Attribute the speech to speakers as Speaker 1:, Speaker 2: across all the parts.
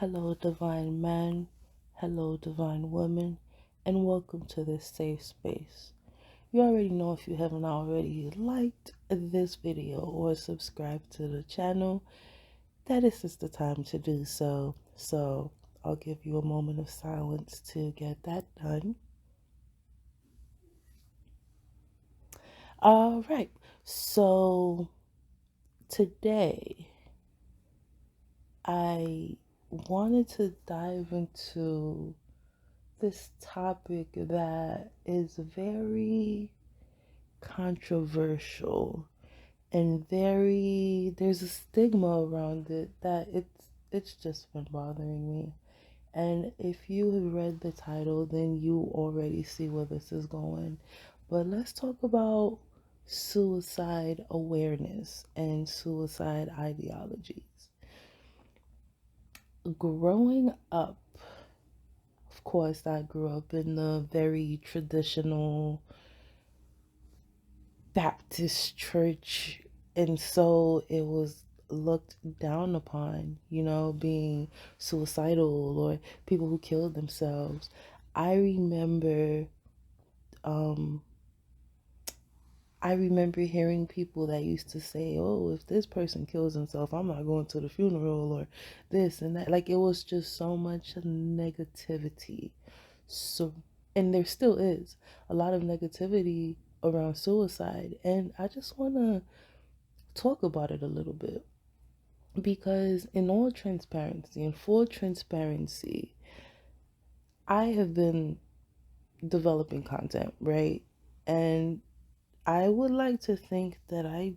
Speaker 1: Hello, divine man. Hello, divine woman. And welcome to this safe space. You already know if you haven't already liked this video or subscribed to the channel, that this is the time to do so. So I'll give you a moment of silence to get that done. All right. So today I wanted to dive into this topic that is very controversial and there's a stigma around it that it's just been bothering me. And if you have read the title, then you already see where this is going. But let's talk about suicide awareness and suicide ideologies. Growing up, of course, I grew up in the very traditional Baptist church, and so it was looked down upon, being suicidal or people who killed themselves. I remember um I remember hearing people that used to say, "Oh, if this person kills himself, I'm not going to the funeral," or this and that. Like, it was just so much negativity. So, and there still is a lot of negativity around suicide. And I just want to talk about it a little bit because, in all transparency, in full transparency, I have been developing content, right? And I would like to think that I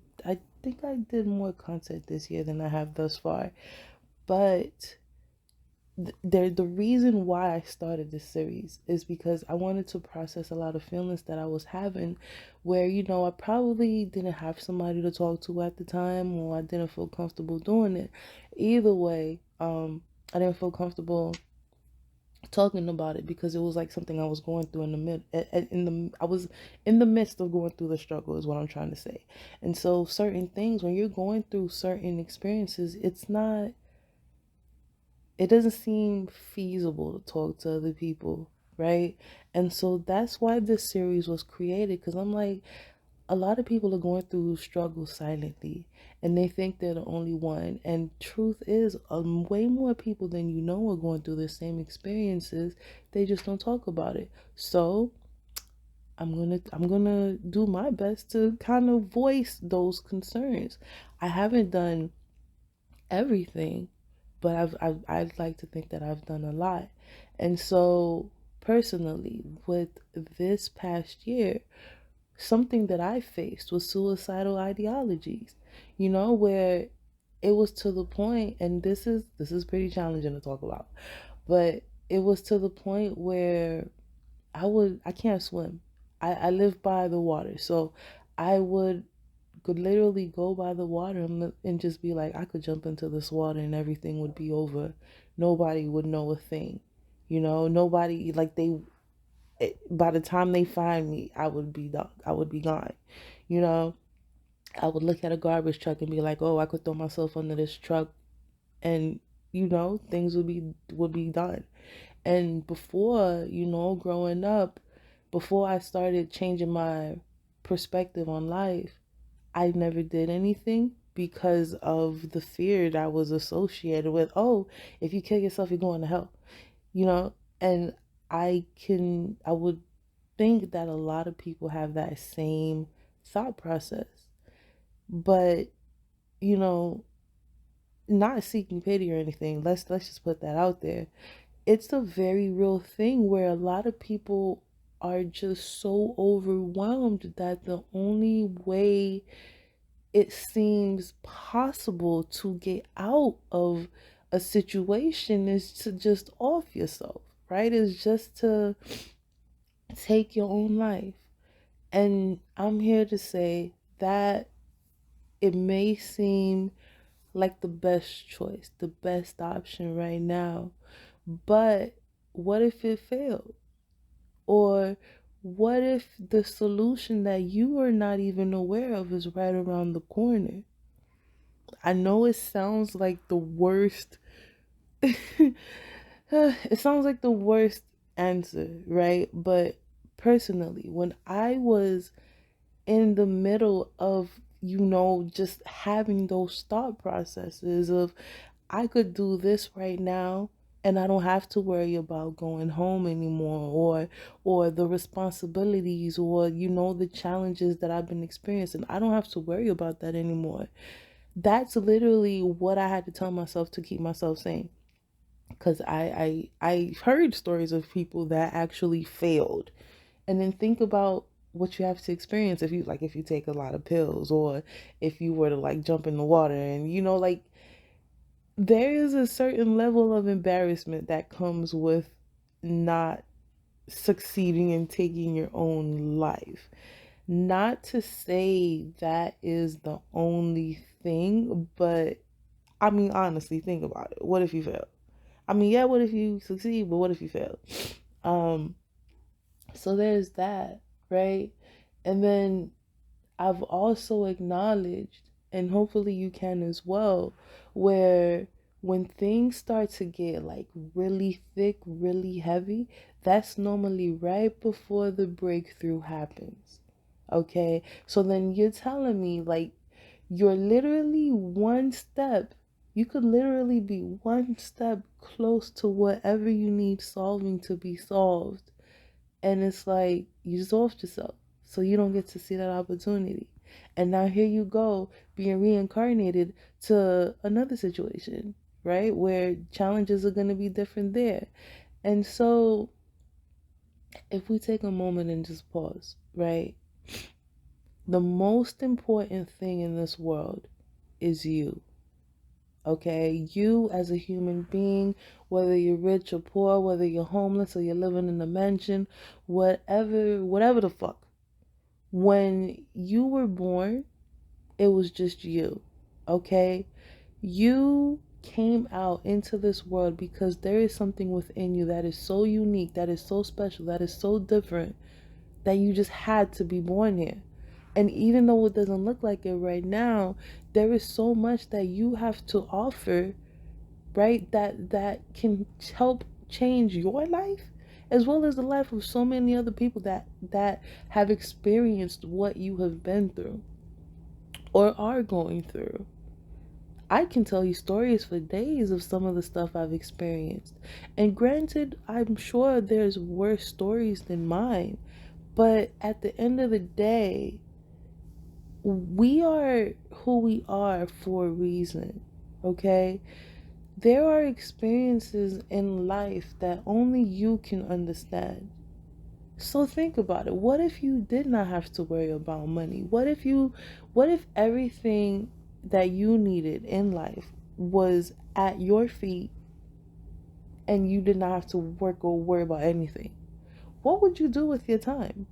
Speaker 1: think I did more content this year than I have thus far. But the reason why I started this series is because I wanted to process a lot of feelings that I was having where, I probably didn't have somebody to talk to at the time, or I didn't feel comfortable doing it. Either way, I didn't feel comfortable talking about it because it was like something I was going through in the I was in the midst of going through the struggle is what I'm trying to say. And so certain things, when you're going through certain experiences, it doesn't seem feasible to talk to other people, right? And so that's why this series was created, because I'm like, a lot of people are going through struggles silently and they think they're the only one. And truth is, way more people than you know are going through the same experiences. They just don't talk about it. So I'm gonna do my best to kind of voice those concerns. I haven't done everything, but I'd like to think that I've done a lot. And so personally, with this past year, something that I faced was suicidal ideologies, where it was to the point, and this is pretty challenging to talk about, but it was to the point where I can't swim. I live by the water, so I could literally go by the water and just be like, I could jump into this water and everything would be over. Nobody would know a thing. Nobody, like, by the time they find me, I would be done. I would be gone. You know, I would look at a garbage truck and be like, "Oh, I could throw myself under this truck," and things would be done. And before, growing up, before I started changing my perspective on life, I never did anything because of the fear that was associated with, oh, if you kill yourself, you're going to hell, you know? And I would think that a lot of people have that same thought process, but, you know, not seeking pity or anything. Let's just put that out there. It's a very real thing where a lot of people are just so overwhelmed that the only way it seems possible to get out of a situation is to just off yourself, right? Is just to take your own life. And I'm here to say that it may seem like the best choice, the best option right now, but what if it failed? Or what if the solution that you are not even aware of is right around the corner? I know it sounds like the worst It sounds like the worst answer, right? But personally, when I was in the middle of, just having those thought processes of, I could do this right now and I don't have to worry about going home anymore, or the responsibilities, or the challenges that I've been experiencing. I don't have to worry about that anymore. That's literally what I had to tell myself to keep myself sane. Because I've heard stories of people that actually failed. And then think about what you have to experience if you take a lot of pills, or if you were to like jump in the water, and like, there is a certain level of embarrassment that comes with not succeeding in taking your own life. Not to say that is the only thing, but I mean, honestly, think about it. What if you fail? I mean, yeah, what if you succeed, but what if you fail? Um, so there's that, right? And then I've also acknowledged, and hopefully you can as well, where when things start to get like really thick, really heavy, that's normally right before the breakthrough happens. Okay? So then you're telling me, like, you're literally one step, you could literally be one step close to whatever you need solving to be solved. And it's like you just offed yourself. So you don't get to see that opportunity. And now here you go being reincarnated to another situation, right? Where challenges are going to be different there. And so if we take a moment and just pause, right? The most important thing in this world is you. Okay, you as a human being, whether you're rich or poor, whether you're homeless or you're living in a mansion, whatever the fuck. When you were born, it was just you. Okay? You came out into this world because there is something within you that is so unique, that is so special, that is so different, that you just had to be born here. And even though it doesn't look like it right now, there is so much that you have to offer, right? That can help change your life as well as the life of so many other people that have experienced what you have been through or are going through. I can tell you stories for days of some of the stuff I've experienced. And granted, I'm sure there's worse stories than mine, but at the end of the day, we are who we are for a reason. Okay? There are experiences in life that only you can understand. So think about it. What if you did not have to worry about money? What if everything that you needed in life was at your feet and you did not have to work or worry about anything? What would you do with your time?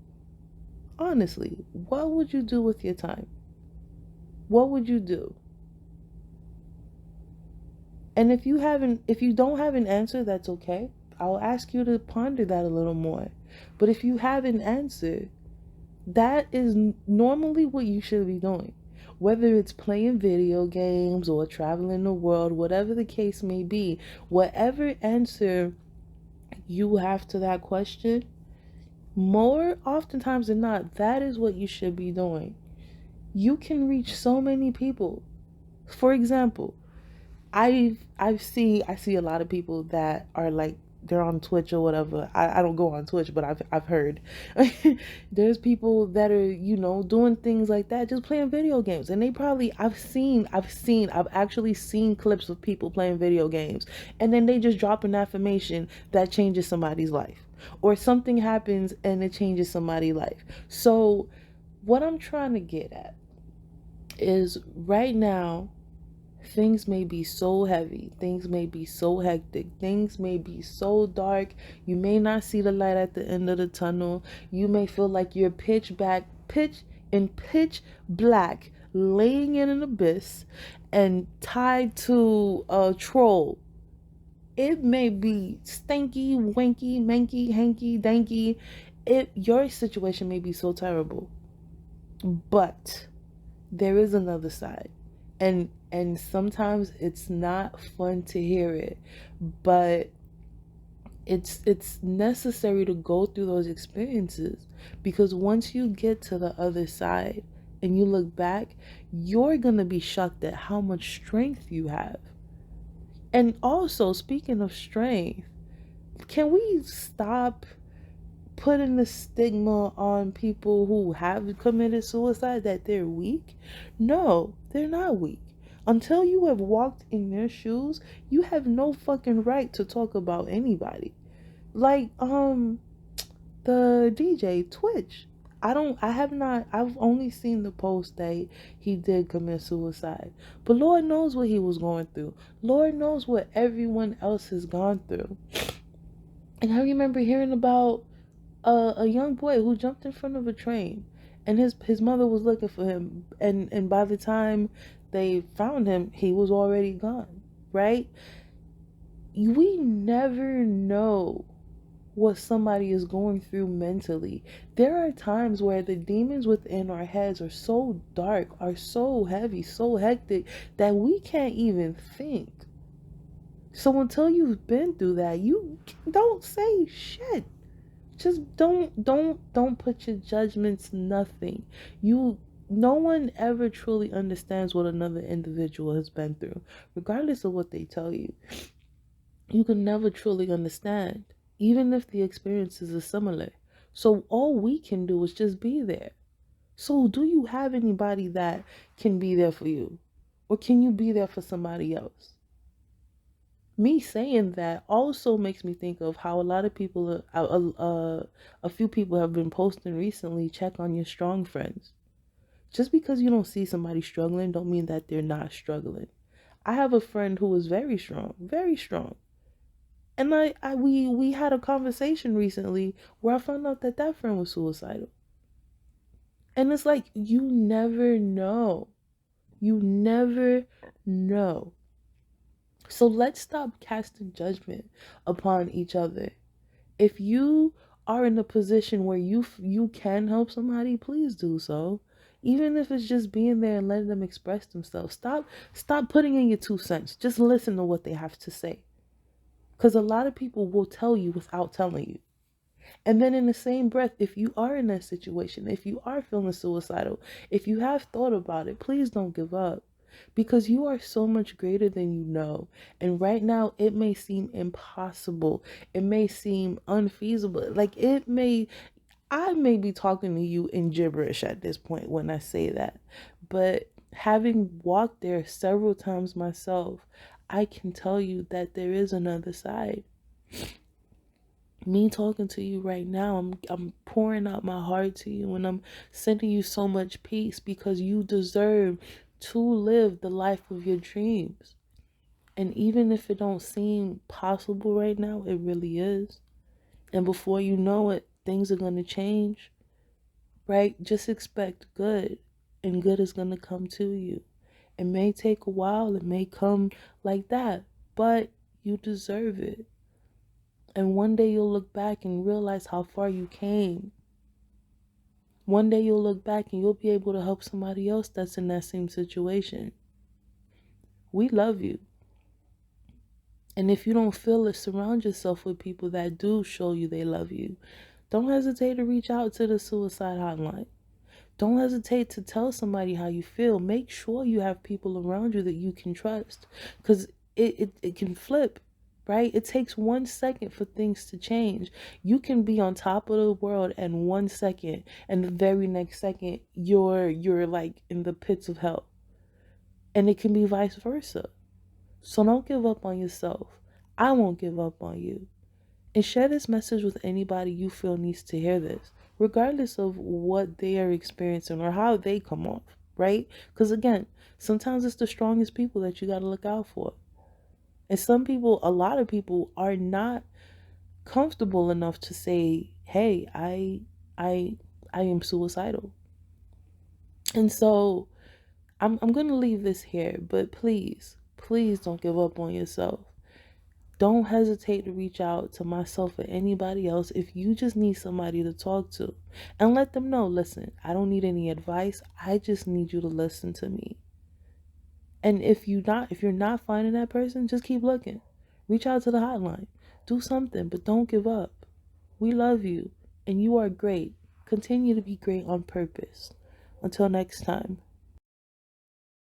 Speaker 1: Honestly, what would you do with your time? What would you do? And if you don't have an answer, that's okay. I'll ask you to ponder that a little more. But if you have an answer, that is normally what you should be doing. Whether it's playing video games or traveling the world, whatever the case may be, whatever answer you have to that question, more oftentimes than not, that is what you should be doing. You can reach so many people. For example, I see a lot of people that are like, they're on Twitch or whatever. I don't go on Twitch, but I've heard there's people that are, doing things like that, just playing video games. And they probably, I've actually seen clips of people playing video games, and then they just drop an affirmation that changes somebody's life, or something happens and it changes somebody's life. So what I'm trying to get at is, right now, things may be so heavy, things may be so hectic, things may be so dark. You may not see the light at the end of the tunnel. You may feel like you're pitch black, laying in an abyss and tied to a troll. It may be stinky, wanky, manky, hanky, danky. Your situation may be so terrible, but there is another side. And sometimes it's not fun to hear it, but it's necessary to go through those experiences, because once you get to the other side and you look back, you're going to be shocked at how much strength you have. And also, speaking of strength, can we stop putting the stigma on people who have committed suicide that they're weak? No, they're not weak. Until you have walked in their shoes, you have no fucking right to talk about anybody. Like the DJ Twitch. I have not, I've only seen the post that he did commit suicide. But Lord knows what he was going through. Lord knows what everyone else has gone through. And I remember hearing about a young boy who jumped in front of a train, and his mother was looking for him, and by the time they found him, he was already gone, right? We never know what somebody is going through mentally. There are times where the demons within our heads are so dark, are so heavy, so hectic, that we can't even think. So until you've been through that, you don't say shit. Just don't put your judgments, nothing. You No one ever truly understands what another individual has been through, regardless of what they tell you. You can never truly understand, even if the experiences are similar. So all we can do is just be there. So do you have anybody that can be there for you? Or can you be there for somebody else? Me saying that also makes me think of how a lot of people, a few people have been posting recently, check on your strong friends. Just because you don't see somebody struggling don't mean that they're not struggling. I have a friend who is very strong, very strong. And we had a conversation recently where I found out that that friend was suicidal. And it's like, you never know. You never know. So let's stop casting judgment upon each other. If you are in a position where you can help somebody, please do so. Even if it's just being there and letting them express themselves. Stop putting in your 2 cents. Just listen to what they have to say. Because a lot of people will tell you without telling you. And then in the same breath, if you are in that situation, if you are feeling suicidal, if you have thought about it, please don't give up. Because you are so much greater than you know. And right now, it may seem impossible. It may seem unfeasible. I may be talking to you in gibberish at this point when I say that. But having walked there several times myself, I can tell you that there is another side. Me talking to you right now, I'm pouring out my heart to you, and I'm sending you so much peace, because you deserve to live the life of your dreams. And even if it don't seem possible right now, it really is. And before you know it, things are going to change, right? Just expect good, and good is going to come to you. It may take a while, it may come like that, but you deserve it. And one day you'll look back and realize how far you came. One day you'll look back and you'll be able to help somebody else that's in that same situation. We love you. And if you don't feel it, surround yourself with people that do show you they love you. Don't hesitate to reach out to the suicide hotline. Don't hesitate to tell somebody how you feel. Make sure you have people around you that you can trust. Because it can flip, right? It takes 1 second for things to change. You can be on top of the world in 1 second, and the very next second you're like in the pits of hell. And it can be vice versa. So don't give up on yourself. I won't give up on you. And share this message with anybody you feel needs to hear this, regardless of what they are experiencing or how they come off, right? Because again, sometimes it's the strongest people that you got to look out for. And some people, a lot of people are not comfortable enough to say, hey, I I am suicidal. And so I'm going to leave this here, but please don't give up on yourself. Don't hesitate to reach out to myself or anybody else if you just need somebody to talk to, and let them know, listen, I don't need any advice. I just need you to listen to me. And if you're not finding that person, just keep looking. Reach out to the hotline. Do something, but don't give up. We love you and you are great. Continue to be great on purpose. Until next time.